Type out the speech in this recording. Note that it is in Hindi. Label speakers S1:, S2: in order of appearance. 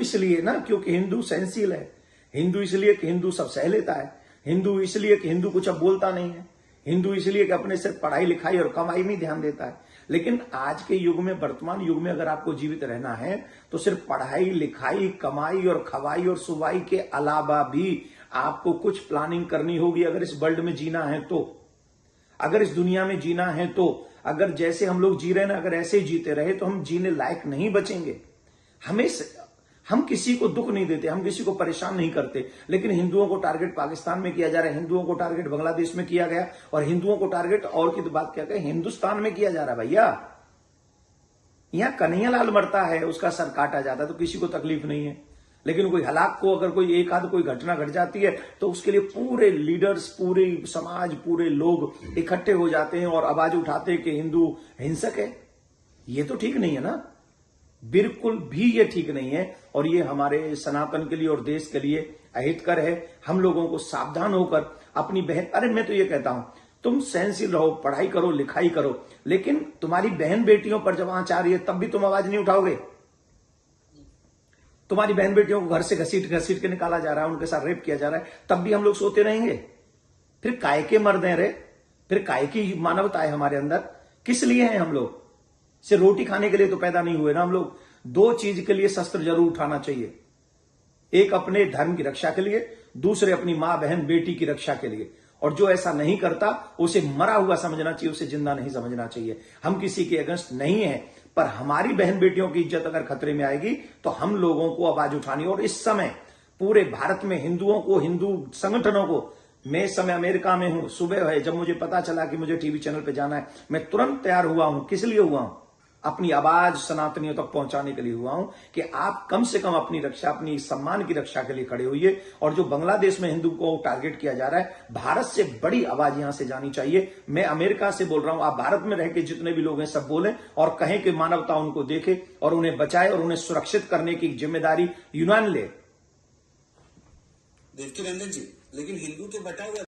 S1: इसलिए ना क्योंकि हिंदू सहनशील है, हिंदू इसलिए कि हिंदू सब सह लेता है, हिंदू इसलिए कि हिंदू कुछ अब बोलता नहीं है, हिंदू इसलिए कि अपने सिर्फ पढ़ाई लिखाई और कमाई में ध्यान देता है। लेकिन आज के युग में, वर्तमान युग में अगर आपको जीवित रहना है तो सिर्फ पढ़ाई लिखाई, कमाई और खवाई और सुवाई के अलावा भी आपको कुछ प्लानिंग करनी होगी अगर इस वर्ल्ड में जीना है तो, अगर इस दुनिया में जीना है तो। अगर जैसे हम लोग जी रहे हैं ना, अगर ऐसे ही जीते रहे तो हम जीने लायक नहीं बचेंगे। हम किसी को दुख नहीं देते, हम किसी को परेशान नहीं करते, लेकिन हिंदुओं को टारगेट पाकिस्तान में किया जा रहा है, हिंदुओं को टारगेट बांग्लादेश में किया गया, और हिंदुओं को टारगेट और की तो बात क्या कहें, हिंदुस्तान में किया जा रहा है। भैया यहां कन्हैयालाल मरता है, उसका सर काटा जाता है तो किसी को तकलीफ नहीं है, लेकिन कोई हलाक को अगर कोई एक आध कोई घटना घट जाती है तो उसके लिए पूरे लीडर्स, पूरे समाज, पूरे लोग इकट्ठे हो जाते हैं और आवाज उठाते हैं कि हिंदू हिंसक है। ये तो ठीक नहीं है ना, बिल्कुल भी ये ठीक नहीं है, और ये हमारे सनातन के लिए और देश के लिए अहितकर है। हम लोगों को सावधान होकर अपनी बहन, अरे मैं तो ये कहता हूं तुम सहनशील रहो, पढ़ाई करो, लिखाई करो, लेकिन तुम्हारी बहन बेटियों पर जब आंच आ रही है तब भी तुम आवाज नहीं उठाओगे। तुम्हारी बहन बेटियों को घर से घसीट घसीट के निकाला जा रहा है, उनके साथ रेप किया जा रहा है, तब भी हम लोग सोते रहेंगे। फिर काय के मर्द हैं रे, फिर काय की मानवता है हमारे अंदर, किस लिए हैं हम लोग? सिर्फ रोटी खाने के लिए तो पैदा नहीं हुए ना हम लोग। दो चीज के लिए शस्त्र जरूर उठाना चाहिए, एक अपने धर्म की रक्षा के लिए, दूसरे अपनी मां बहन बेटी की रक्षा के लिए। और जो ऐसा नहीं करता उसे मरा हुआ समझना चाहिए, उसे जिंदा नहीं समझना चाहिए। हम किसी के अगेंस्ट नहीं है, पर हमारी बहन बेटियों की इज्जत अगर खतरे में आएगी तो हम लोगों को आवाज उठानी। और इस समय पूरे भारत में हिंदुओं को, हिंदू संगठनों को, मैं इस समय अमेरिका में हूं, सुबह है, जब मुझे पता चला कि मुझे टीवी चैनल पे जाना है, मैं तुरंत तैयार हुआ हूं। किस लिए हुआ हूं? अपनी आवाज सनातनियों तक पहुंचाने के लिए हुआ हूं कि आप कम से कम अपनी रक्षा, अपनी सम्मान की रक्षा के लिए खड़े होइए। और जो बांग्लादेश में हिंदू को टारगेट किया जा रहा है, भारत से बड़ी आवाज यहां से जानी चाहिए। मैं अमेरिका से बोल रहा हूं, आप भारत में रह के जितने भी लोग हैं सब बोलें और कहें कि मानवता उनको देखे और उन्हें बचाए और उन्हें सुरक्षित करने की जिम्मेदारी यूनान ले।
S2: देवकी नंदन जी, लेकिन हिंदू तो बटा हुआ